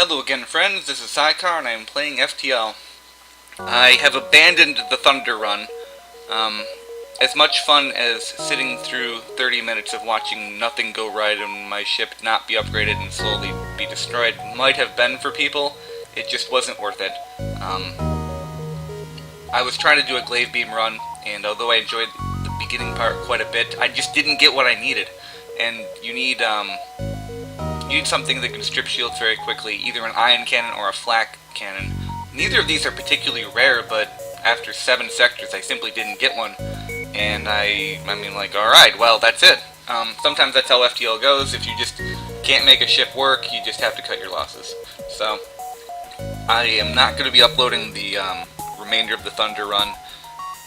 Hello again, friends. This is Sidecar, and I am playing FTL. I have abandoned the Thunder Run. As much fun as sitting through 30 minutes of watching nothing go right and my ship not be upgraded and slowly be destroyed might have been for people, it just wasn't worth it. I was trying to do a glaive beam run, and although I enjoyed the beginning part quite a bit, I just didn't get what I needed. And you need something that can strip shields very quickly, either an ion cannon or a flak cannon. Neither of these are particularly rare, but after 7 sectors I simply didn't get one. And I mean, like, alright, well, that's it. Sometimes that's how FTL goes. If you just can't make a ship work, you just have to cut your losses. So, I am not going to be uploading the remainder of the Thunder Run.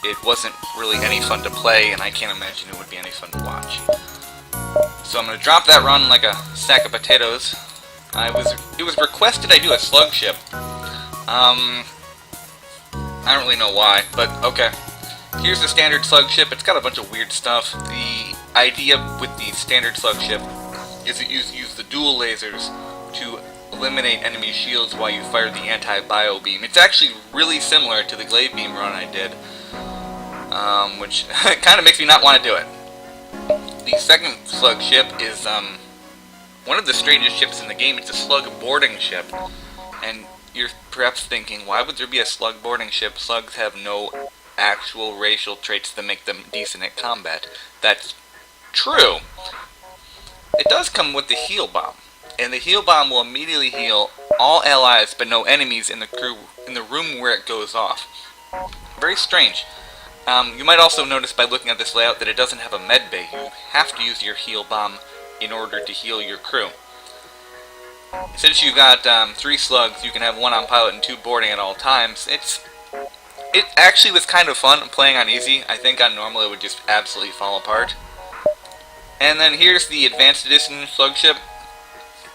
It wasn't really any fun to play, and I can't imagine it would be any fun to watch. So I'm going to drop that run like a sack of potatoes. It was requested I do a slug ship. I don't really know why, but okay. Here's the standard slug ship. It's got a bunch of weird stuff. The idea with the standard slug ship is that you use the dual lasers to eliminate enemy shields while you fire the anti-bio beam. It's actually really similar to the glaive beam run I did, which kind of makes me not want to do it. The second slug ship is one of the strangest ships in the game. It's a slug boarding ship, and you're perhaps thinking, why would there be a slug boarding ship? Slugs have no actual racial traits that make them decent at combat. That's true. It does come with the heal bomb, and the heal bomb will immediately heal all allies but no enemies in the crew in the room where it goes off. Very strange. You might also notice by looking at this layout that it doesn't have a med bay. You have to use your heal bomb in order to heal your crew. Since you've got 3 slugs, you can have 1 on pilot and 2 boarding at all times. It actually was kind of fun playing on easy. I think on normal it would just absolutely fall apart. And then here's the Advanced Edition slug ship.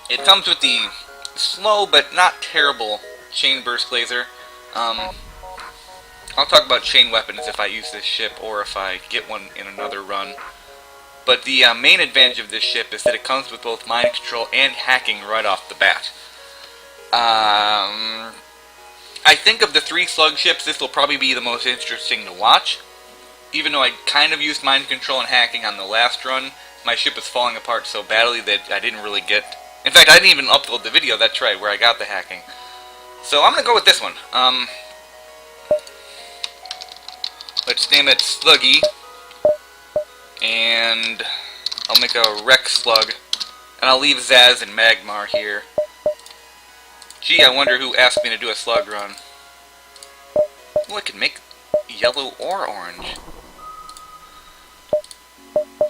It comes with the slow but not terrible chain burst laser. I'll talk about chain weapons if I use this ship or if I get one in another run. But the main advantage of this ship is that it comes with both mind control and hacking right off the bat. I think of the 3 slug ships, this will probably be the most interesting to watch. Even though I kind of used mind control and hacking on the last run, my ship was falling apart so badly that I didn't really get... In fact, I didn't even upload the video, that's right, where I got the hacking. So I'm going to go with this one. Let's name it Sluggy, and I'll make a wreck slug, and I'll leave Zaz and Magmar here. Gee, I wonder who asked me to do a slug run. Oh, I can make yellow or orange.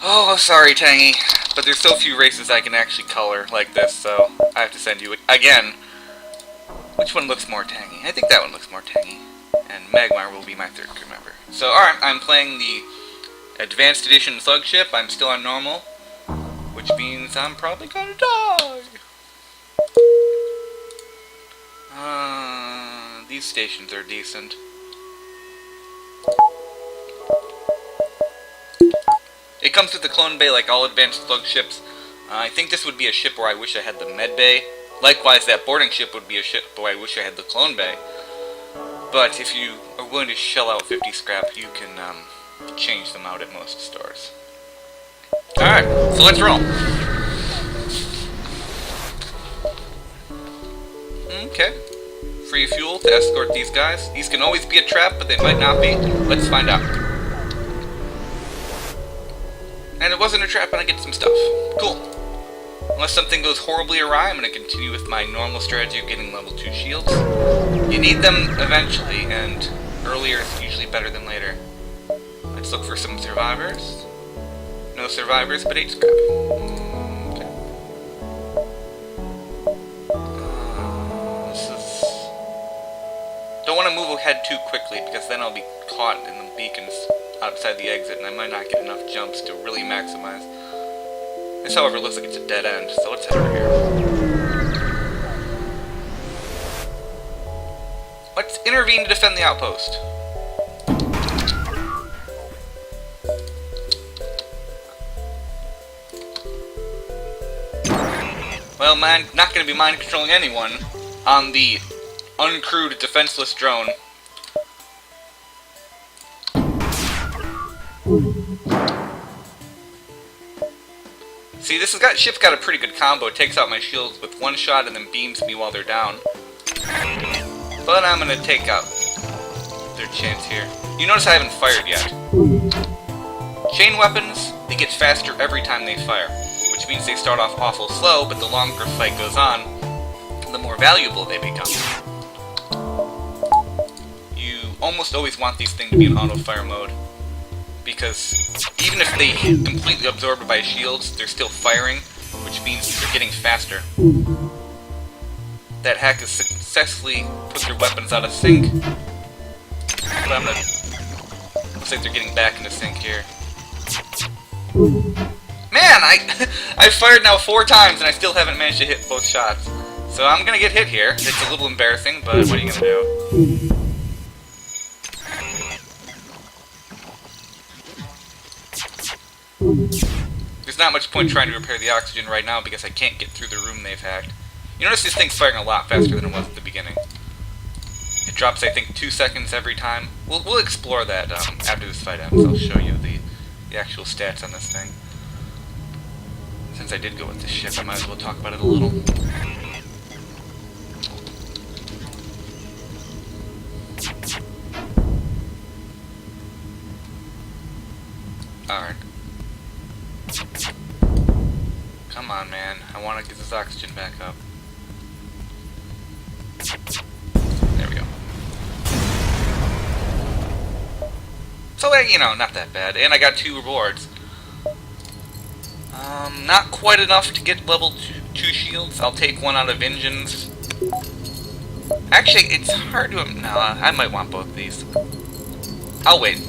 Oh, sorry, Tangy, but there's so few races I can actually color like this, so I have to send you it again. Which one looks more tangy? I think that one looks more tangy. And Magmar will be my 3rd crew member. So, alright, I'm playing the Advanced Edition slug ship. I'm still on normal, which means I'm probably gonna die. These stations are decent. It comes with the clone bay like all advanced slug ships. I think this would be a ship where I wish I had the med bay. Likewise, that boarding ship would be a ship where I wish I had the clone bay. But if you are willing to shell out 50 scrap, you can change them out at most stores. Alright, so let's roll. Okay. Free fuel to escort these guys. These can always be a trap, but they might not be. Let's find out. And it wasn't a trap, and I get some stuff. Cool. Unless something goes horribly awry, I'm going to continue with my normal strategy of getting level 2 shields. You need them eventually, and earlier is usually better than later. Let's look for some survivors. No survivors, but 8 scrap. Okay. Don't want to move ahead too quickly, because then I'll be caught in the beacons outside the exit, and I might not get enough jumps to really maximize. This, however, looks like it's a dead end, so let's head over here. Let's intervene to defend the outpost. Well, man, not going to be mind controlling anyone. on the uncrewed, defenseless drone. See, ship's got a pretty good combo. It takes out my shields with one shot and then beams me while they're down. But I'm gonna take out their chance here. You notice I haven't fired yet. Chain weapons, they get faster every time they fire, which means they start off awful slow, but the longer the fight goes on, the more valuable they become. You almost always want these things to be in auto-fire mode, because even if they get completely absorbed by shields, they're still firing, which means they're getting faster. That hack has successfully put their weapons out of sync. But I'm gonna... Looks like they're getting back into sync here. Man, I fired now 4 times and I still haven't managed to hit both shots. So I'm gonna get hit here. It's a little embarrassing, but what are you gonna do? There's not much point trying to repair the oxygen right now because I can't get through the room they've hacked. You notice this thing's firing a lot faster than it was at the beginning. It drops, I think, 2 seconds every time. We'll explore that after this fight ends. I'll show you the actual stats on this thing. Since I did go with this ship, I might as well talk about it a little. Alright. Come on, man. I want to get this oxygen back up. There we go. So, you know, not that bad. And I got 2 rewards. Not quite enough to get level 2 shields. I'll take 1 out of engines. Actually, it's hard to... No, I might want both of these. I'll wait.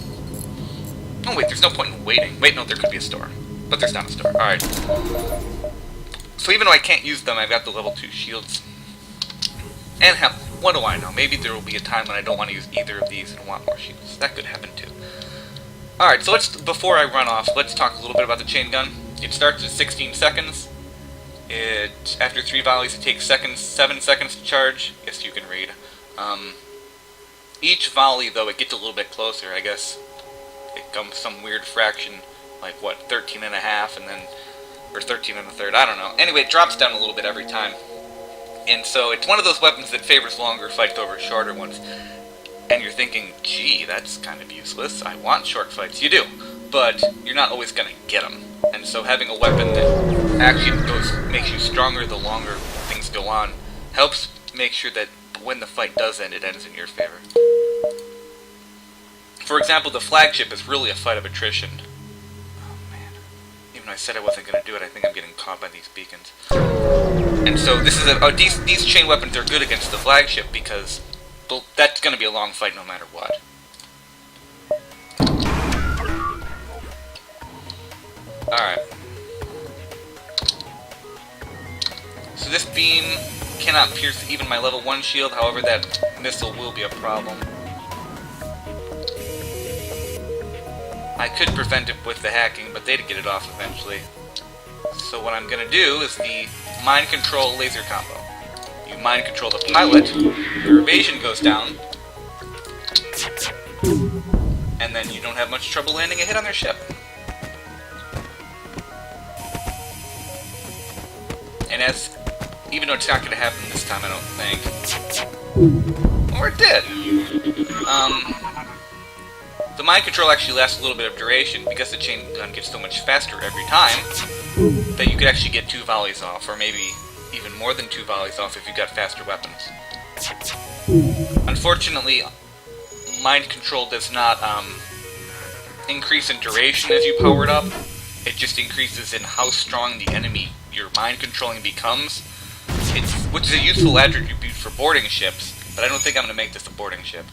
Oh, wait, there's no point in waiting. Wait, no, there could be a store. But there's not a store. Alright. So even though I can't use them, I've got the level 2 shields. And hell, what do I know? Maybe there will be a time when I don't want to use either of these and want more shields. That could happen too. Alright, so before I run off, let's talk a little bit about the chain gun. It starts at 16 seconds. After 3 volleys, it takes 7 seconds to charge. Yes, you can read. Each volley, though, it gets a little bit closer. I guess it comes some weird fraction, like, what, 13 and a half, and then, or 13 and a third, I don't know. Anyway, it drops down a little bit every time. And so it's one of those weapons that favors longer fights over shorter ones. And you're thinking, gee, that's kind of useless. I want short fights. You do, but you're not always going to get them. And so having a weapon that actually makes you stronger the longer things go on helps make sure that when the fight does end, it ends in your favor. For example, the flagship is really a fight of attrition. Oh man. Even though I said I wasn't going to do it, I think I'm getting caught by these beacons. And so this is these chain weapons are good against the flagship because that's going to be a long fight no matter what. Alright. So this beam cannot pierce even my level 1 shield, however that missile will be a problem. I could prevent it with the hacking, but they'd get it off eventually. So what I'm going to do is the mind control laser combo. You mind control the pilot, your evasion goes down, and then you don't have much trouble landing a hit on their ship. And even though it's not going to happen this time, I don't think. Or it did. The mind control actually lasts a little bit of duration because the chain gun gets so much faster every time that you could actually get 2 volleys off, or maybe even more than 2 volleys off if you got faster weapons. Unfortunately, mind control does not increase in duration as you power it up. It just increases in how strong the enemy you're mind controlling becomes, which is a useful attribute for boarding ships, but I don't think I'm going to make this a boarding ship.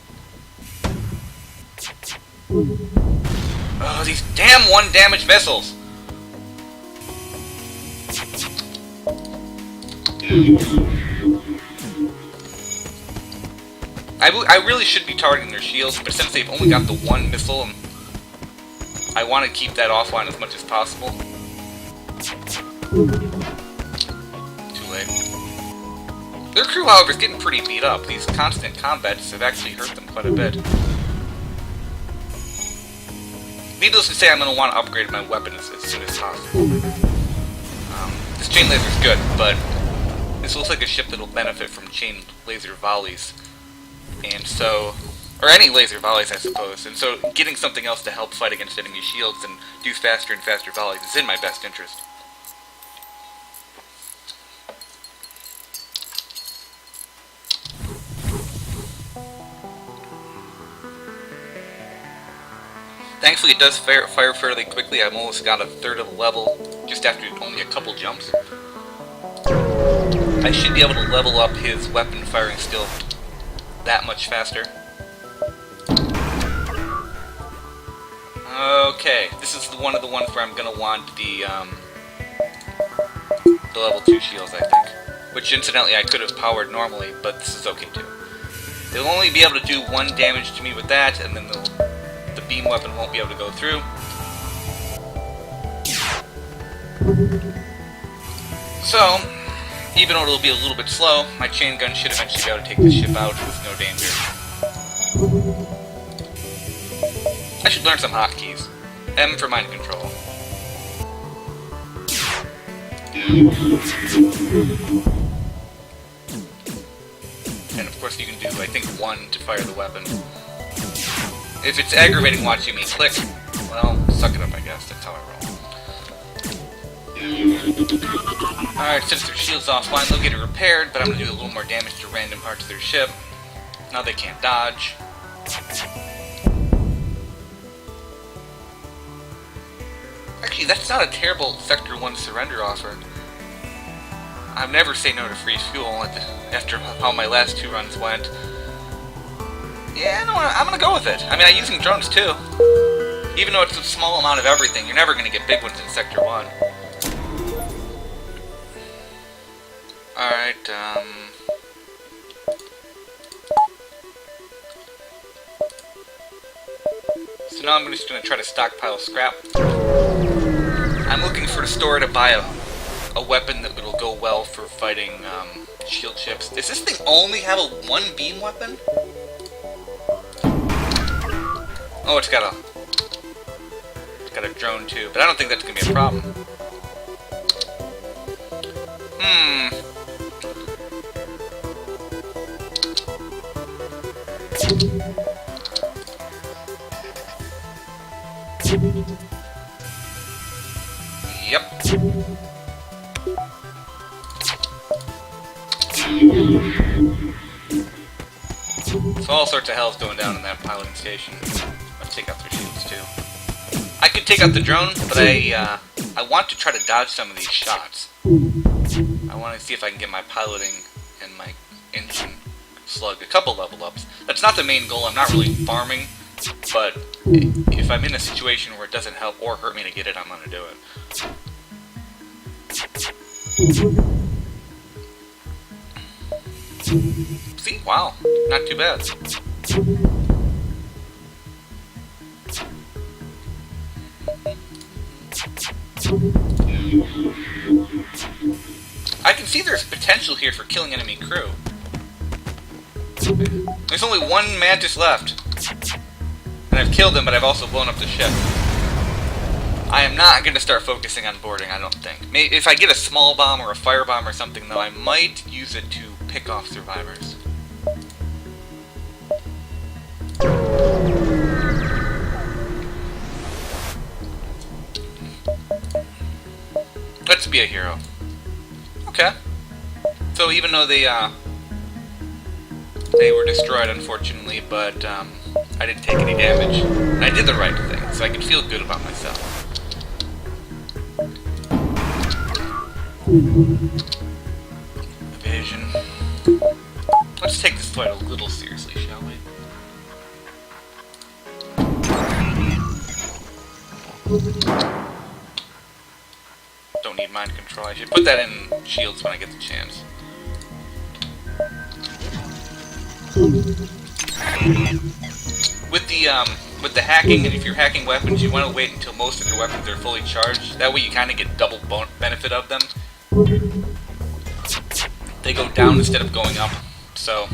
Oh, these damn 1 damage missiles! I really should be targeting their shields, but since they've only got the 1 missile, I want to keep that offline as much as possible. Too late. Their crew, however, is getting pretty beat up. These constant combats have actually hurt them quite a bit. Needless to say, I'm going to want to upgrade my weapons as soon as possible. This chain laser is good, but this looks like a ship that will benefit from chain laser volleys. And so... or any laser volleys, I suppose. And so getting something else to help fight against enemy shields and do faster and faster volleys is in my best interest. Thankfully it does fire fairly quickly. I've almost got a third of the level just after only a couple jumps. I should be able to level up his weapon firing skill that much faster. Okay, this is one of the ones where I'm going to want the level 2 shields, I think. Which, incidentally, I could have powered normally, but this is okay too. They'll only be able to do 1 damage to me with that, and then the beam weapon won't be able to go through. So, even though it'll be a little bit slow, my chain gun should eventually be able to take this ship out with no danger. I should learn some hotkeys. M for mind control. And of course you can do, I think, 1 to fire the weapon. If it's aggravating watching me click, well, suck it up, I guess. That's how I roll. Alright, since their shield's offline, they'll get it repaired, but I'm going to do a little more damage to random parts of their ship. Now they can't dodge. Actually, that's not a terrible Sector 1 surrender offer. I've never say no to free fuel after how my last 2 runs went. Yeah, no, I'm gonna go with it. I mean, I'm using drones too. Even though it's a small amount of everything, you're never gonna get big ones in Sector 1. Alright, so now I'm just gonna try to stockpile scrap. I'm looking for a store to buy a weapon that will go well for fighting shield ships. Does this thing only have a 1 beam weapon? Oh, it's got a drone too, but I don't think that's gonna be a problem. Yep. So all sorts of hell's going down in that piloting station. Let's take out their shields too. I could take out the drone, but I want to try to dodge some of these shots. I want to see if I can get my piloting and my engine slug a couple level ups. That's not the main goal. I'm not really farming, but if I'm in a situation where it doesn't help or hurt me to get it, I'm going to do it. See? Wow. Not too bad. I can see there's potential here for killing enemy crew. There's only 1 Mantis left. And I've killed him, but I've also blown up the ship. I am not going to start focusing on boarding, I don't think. Maybe if I get a small bomb or a fire bomb or something, though, I might use it to pick off survivors. Let's be a hero. Okay. So even though they were destroyed, unfortunately, but I didn't take any damage. And I did the right thing, so I can feel good about myself. Evasion. Let's take this fight a little seriously, shall we? Don't need mind control. I should put that in shields when I get the chance. With the hacking, and if you're hacking weapons, you want to wait until most of your weapons are fully charged. That way you kind of get double benefit of them. they go down instead of going up. So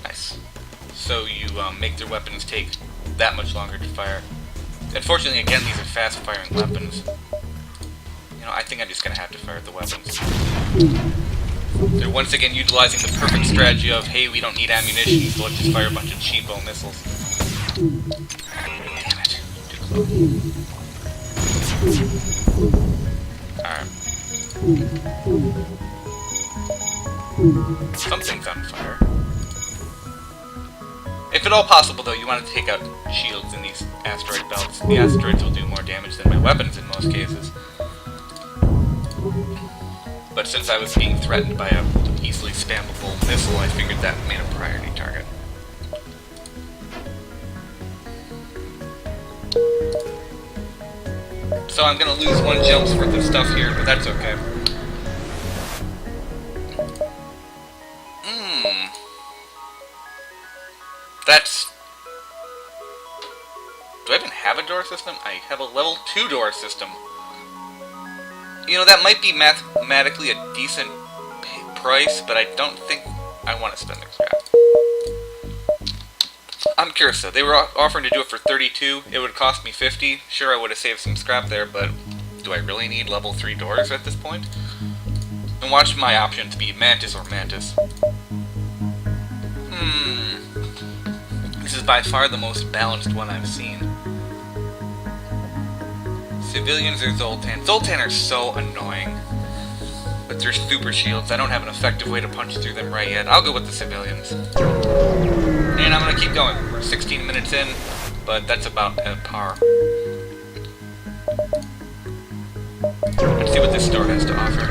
nice. So you make their weapons take that much longer to fire. Unfortunately, again, these are fast-firing weapons. You know, I think I'm just gonna have to fire the weapons. They're once again utilizing the perfect strategy of, hey, we don't need ammunition, so let's just fire a bunch of cheapo missiles. Damn it. Too close. Alright. Something's on fire. If at all possible, though, you want to take out shields in these asteroid belts. The asteroids will do more damage than my weapons in most cases. But since I was being threatened by a easily spammable missile, I figured that made a priority target. So I'm gonna lose one jump's worth of stuff here, but that's okay. That's... Do I even have a door system? I have a level 2 door system. You know, that might be mathematically a decent price, but I don't think I want to spend the scrap. I'm curious though. They were offering to do it for 32. It would cost me 50. Sure, I would have saved some scrap there, but do I really need level 3 doors at this point? And watch my options be Mantis or Mantis. This is by far the most balanced one I've seen. Civilians or Zoltan. Zoltan are so annoying. But they're super shields. I don't have an effective way to punch through them right yet. I'll go with the civilians. And I'm gonna keep going. We're 16 minutes in, but that's about at par. Let's see what this store has to offer.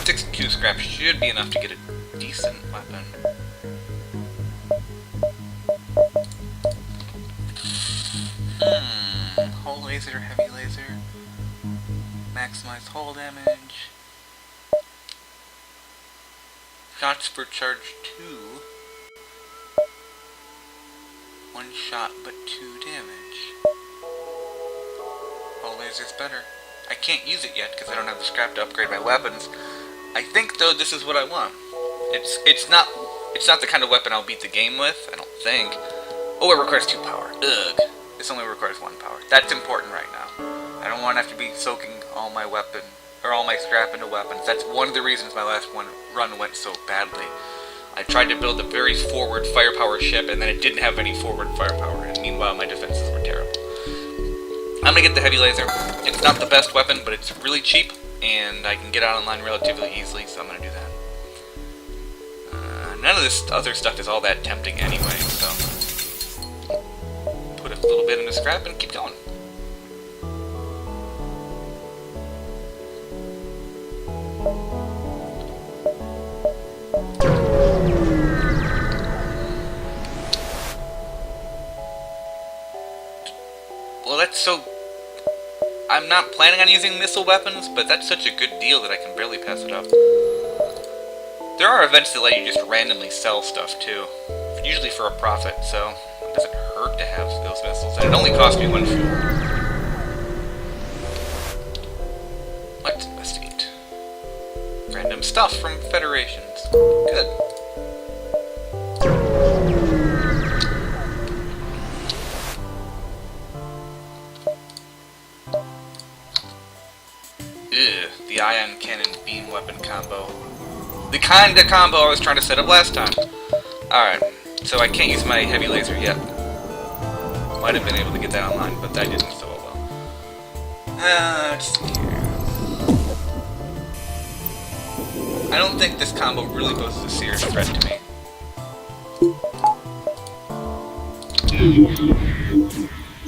6 Q scrap should be enough to get a decent weapon. Hull laser, heavy laser. Maximize hull damage. Shots per charge 2. 1 shot but 2 damage. Hull laser's better. I can't use it yet because I don't have the scrap to upgrade my weapons. I think though this is what I want. It's not the kind of weapon I'll beat the game with, I don't think. Oh, it requires 2 power. Ugh. This only requires 1 power. That's important right now. I don't want to have to be soaking all my weapon or all my scrap into weapons. That's one of the reasons my last run went so badly. I tried to build a very forward firepower ship, and then it didn't have any forward firepower, and meanwhile my defenses were terrible. I'm gonna get the heavy laser. It's not the best weapon, but it's really cheap, and I can get out online relatively easily, so I'm gonna do that. None of this other stuff is all that tempting anyway, so... Put a little bit into scrap and keep going. Well, that's so... I'm not planning on using missile weapons, but that's such a good deal that I can barely pass it up. There are events that let you just randomly sell stuff, too. Usually for a profit, so it doesn't hurt to have those missiles. And it only cost me 1 fuel. Let's investigate. Random stuff from Federations. Good. The ion cannon beam weapon combo. The kind of combo I was trying to set up last time. Alright, so I can't use my heavy laser yet. Might have been able to get that online, but I didn't so well. Let's see here. I don't think this combo really poses a serious threat to me.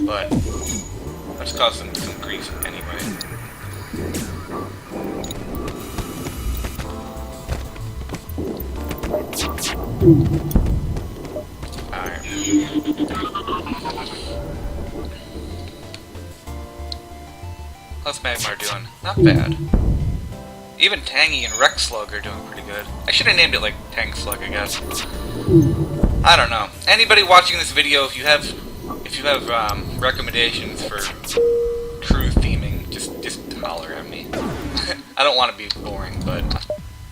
But let's cause some grief anyway. Alright. How's Magmar doing? Not bad. Even Tangy and Rex Slug are doing pretty good. I should have named it like Tang Slug, I guess. I don't know. Anybody watching this video, if you have recommendations for true theming, just holler at me. I don't want to be boring, but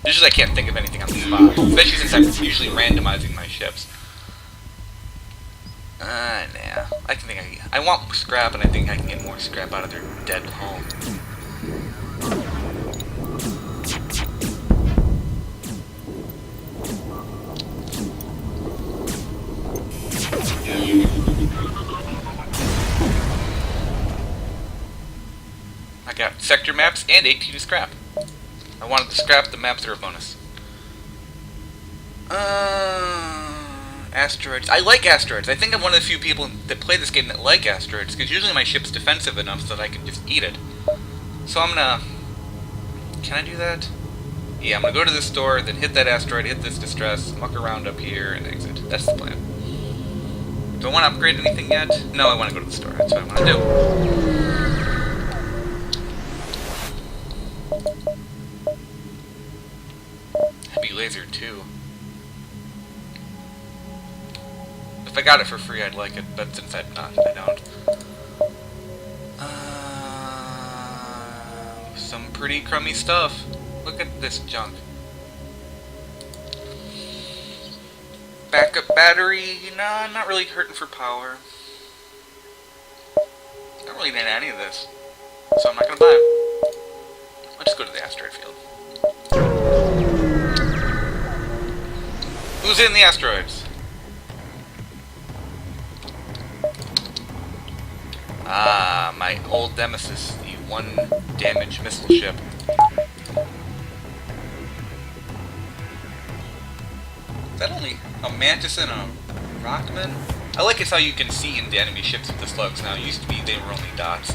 usually I can't think of anything on the spot, especially since I'm usually randomizing my ships. Nah. I want scrap, and I think I can get more scrap out of their dead hull. I got sector maps and 18 scrap. I wanted to scrap, the maps are a bonus. Asteroids. I like asteroids. I think I'm one of the few people that play this game that like asteroids, because usually my ship's defensive enough so that I can just eat it. So I'm gonna... Can I do that? Yeah, I'm gonna go to this store, then hit that asteroid, hit this distress, muck around up here, and exit. That's the plan. Do I want to upgrade anything yet? No, I want to go to the store. That's what I want to do. Heavy laser, too. If I got it for free, I'd like it, but since I'm not, I don't. Some pretty crummy stuff. Look at this junk. Backup battery, nah, I'm not really hurting for power. I don't really need any of this, so I'm not gonna buy it. I'll just go to the asteroid field. Who's in the asteroids? Ah, my old nemesis, the 1 damage missile ship. Is that only a Mantis and a Rockman? I like it's how you can see in the enemy ships with the slugs now. It used to be they were only dots.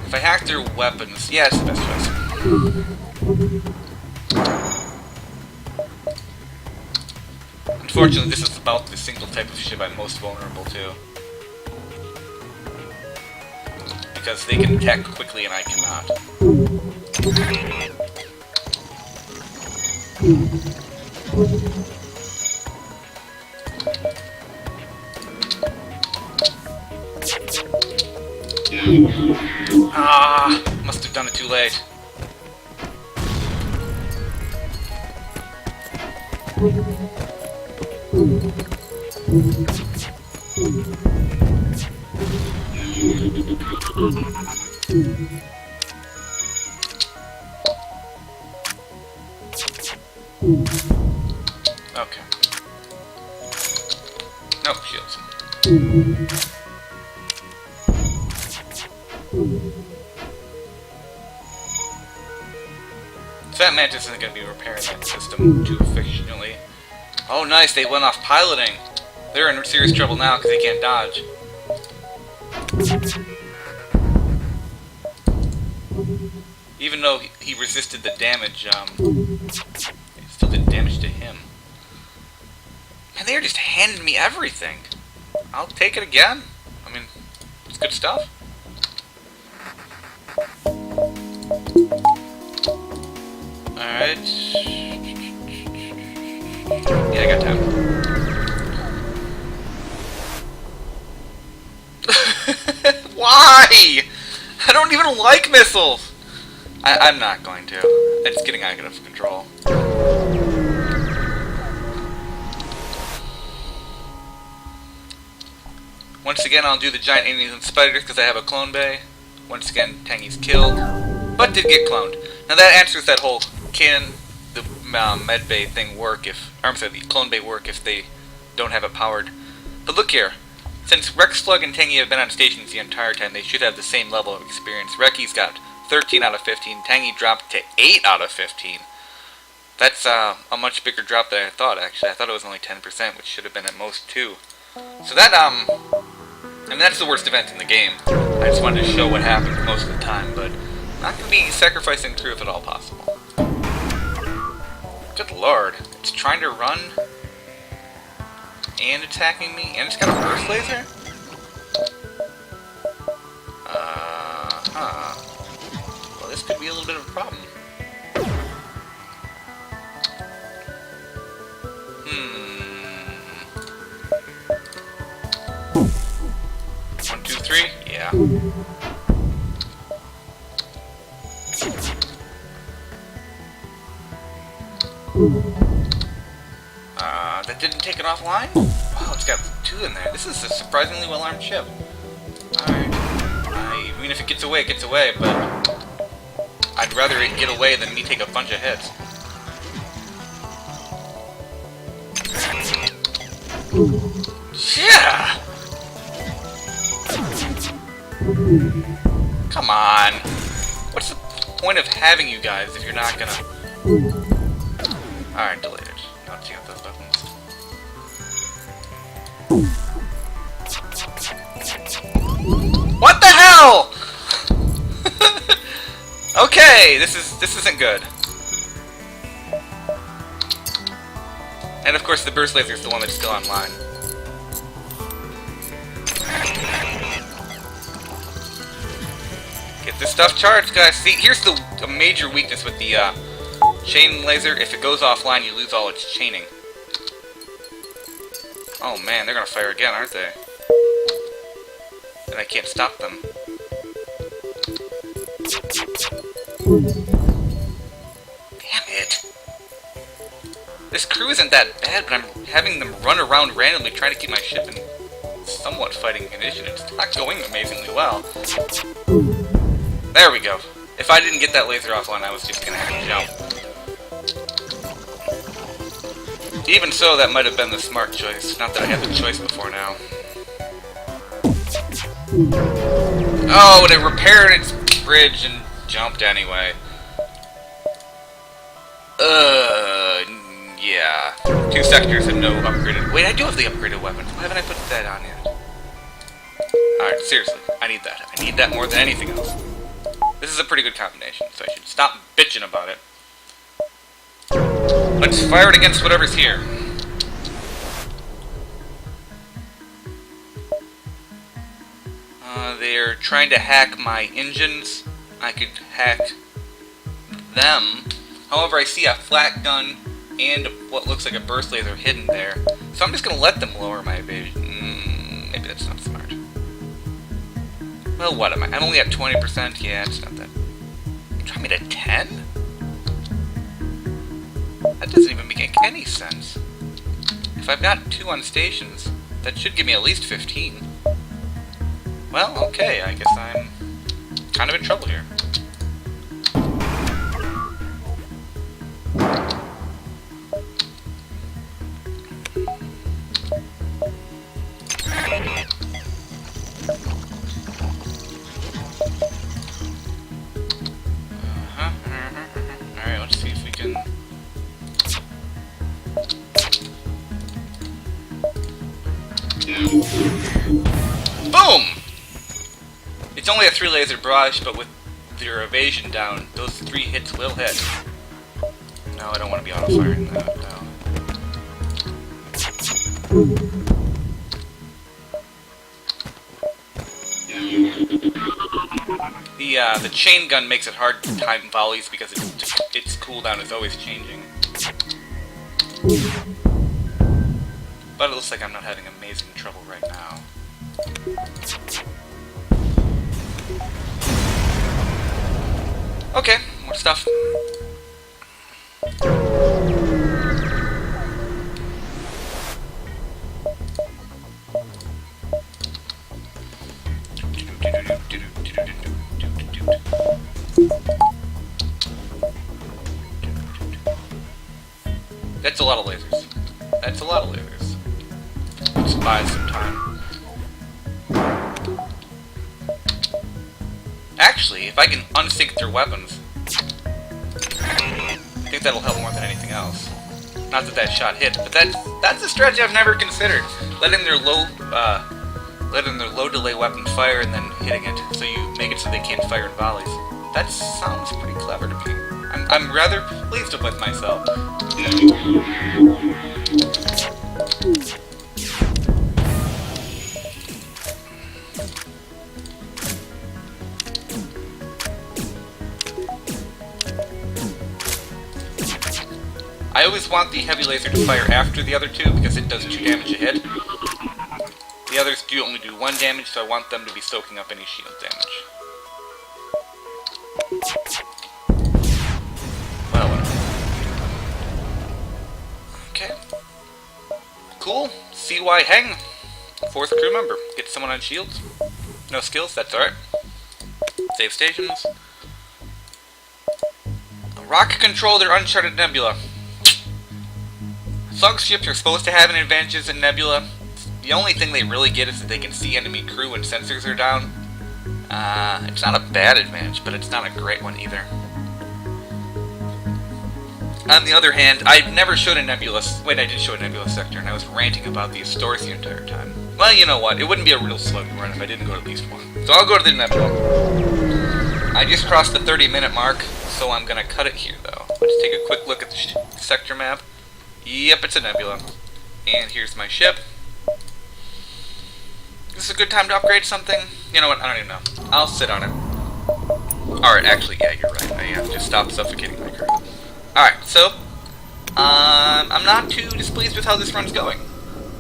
If I hack their weapons, yeah, it's the best choice. Unfortunately, this is about the single type of ship I'm most vulnerable to. Because they can attack quickly and I cannot. Ah, must have done it too late. Okay. Nope, shields. So that Mantis isn't going to be repairing that system too efficiently. Oh nice, they went off piloting. They're in serious trouble now because they can't dodge. Even though he resisted the damage, it still did damage to him. Man, they're just handing me everything. I'll take it again. I mean, it's good stuff. Alright. Yeah, I got time. Why? I don't even like missiles! I'm not going to. It's getting out of control. Once again, I'll do the giant aliens and spiders because I have a clone bay. Once again, Tangy's killed, but did get cloned. Now that answers that whole, can the med bay thing work if, or I'm sorry, the clone bay work if they don't have it powered. But look here, since Rex, Slug, and Tangy have been on stations the entire time, they should have the same level of experience. Reki's got 13 out of 15, Tangy dropped to 8 out of 15. That's a much bigger drop than I thought, actually. I thought it was only 10%, which should have been at most 2. So that, I mean, that's the worst event in the game. I just wanted to show what happens most of the time, but I'm not going to be sacrificing crew if at all possible. Good lord. It's trying to run and attacking me, and it's got a burst laser? Well, this could be a little bit of a problem. 1, 2, 3? Yeah. That didn't take it offline? Wow, it's got 2 in there. This is a surprisingly well-armed ship. Alright. I mean, if it gets away, but I'd rather it get away than me take a bunch of hits. Yeah! Come on! What's the point of having you guys if you're not gonna... Alright, delayed. Now let's see out those buttons. What the hell?! Okay, this isn't good. And of course the burst laser is the one that's still online. Get this stuff charged, guys. See, here's a major weakness with the chain laser. If it goes offline, you lose all its chaining. Oh man, they're gonna fire again, aren't they? And I can't stop them. Damn it. This crew isn't that bad, but I'm having them run around randomly trying to keep my ship in somewhat fighting condition. It's not going amazingly well. There we go. If I didn't get that laser offline, I was just gonna have to jump. Even so, that might have been the smart choice. Not that I had the choice before now. Oh, and it repaired its bridge and jumped anyway. Yeah. 2 sectors and no upgraded... Wait, I do have the upgraded weapons. Why haven't I put that on yet? Alright, seriously. I need that. I need that more than anything else. This is a pretty good combination, so I should stop bitching about it. Let's fire it against whatever's here. They're trying to hack my engines. I could hack them. However, I see a flat gun and what looks like a burst laser hidden there. So I'm just going to let them lower my evasion. Maybe that's not smart. Well, what am I? I'm only at 20%? Yeah, it's not that. Drop me to 10? That doesn't even make any sense. If I've got 2 on stations, that should give me at least 15. Well, okay, I guess I'm kind of in trouble here. Alright, let's see if we can... Boom! It's only a 3 laser barrage, but with your evasion down, those 3 hits will hit. No, I don't want to be auto-firing that, no. The chain gun makes it hard to time volleys because its cooldown is always changing. But it looks like I'm not having amazing trouble right now. Okay, more stuff. That's a lot of lasers. That's a lot of lasers. Let's buy some time. Actually, if I can unsync their weapons, I think that'll help more than anything else. Not that that shot hit, but that's a strategy I've never considered. Letting their low delay weapon fire and then hitting it, so you make it so they can't fire in volleys. That sounds pretty clever to me. I'm rather pleased with myself. I always want the heavy laser to fire after the other 2 because it does 2 damage a hit. The others do only do 1 damage, so I want them to be soaking up any shield damage. Well, whatever. cool. CY Heng, 4th crew member. Get someone on shields. No skills, that's alright. Save stations. Rocket control their uncharted nebula. Slug ships are supposed to have an advantage in nebula. The only thing they really get is that they can see enemy crew when sensors are down. It's not a bad advantage, but it's not a great one either. On the other hand, I've never showed a nebula... Wait, I did show a nebula sector, and I was ranting about the stores the entire time. Well, you know what? It wouldn't be a real Slug run if I didn't go to at least one. So I'll go to the nebula. I just crossed the 30-minute mark, so I'm going to cut it here, though. Let's take a quick look at the sector map. Yep, it's a nebula. And here's my ship. Is this a good time to upgrade something? You know what? I don't even know. I'll sit on it. Alright, actually, yeah, you're right. I have to stop suffocating my crew. Alright, so, I'm not too displeased with how this run's going.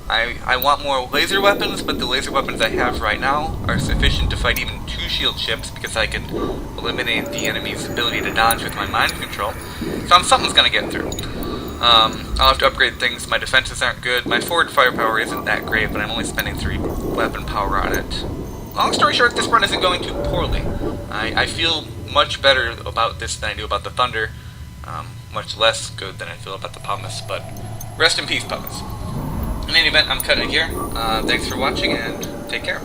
I want more laser weapons, but the laser weapons I have right now are sufficient to fight even 2 shield ships because I can eliminate the enemy's ability to dodge with my mind control. So something's gonna get through. I'll have to upgrade things. My defenses aren't good. My forward firepower isn't that great, but I'm only spending 3 weapon power on it. Long story short, this run isn't going too poorly. I feel much better about this than I do about the Thunder. Much less good than I feel about the Pumice, but rest in peace, Pumice. In any event, I'm cutting it here. Thanks for watching, and take care.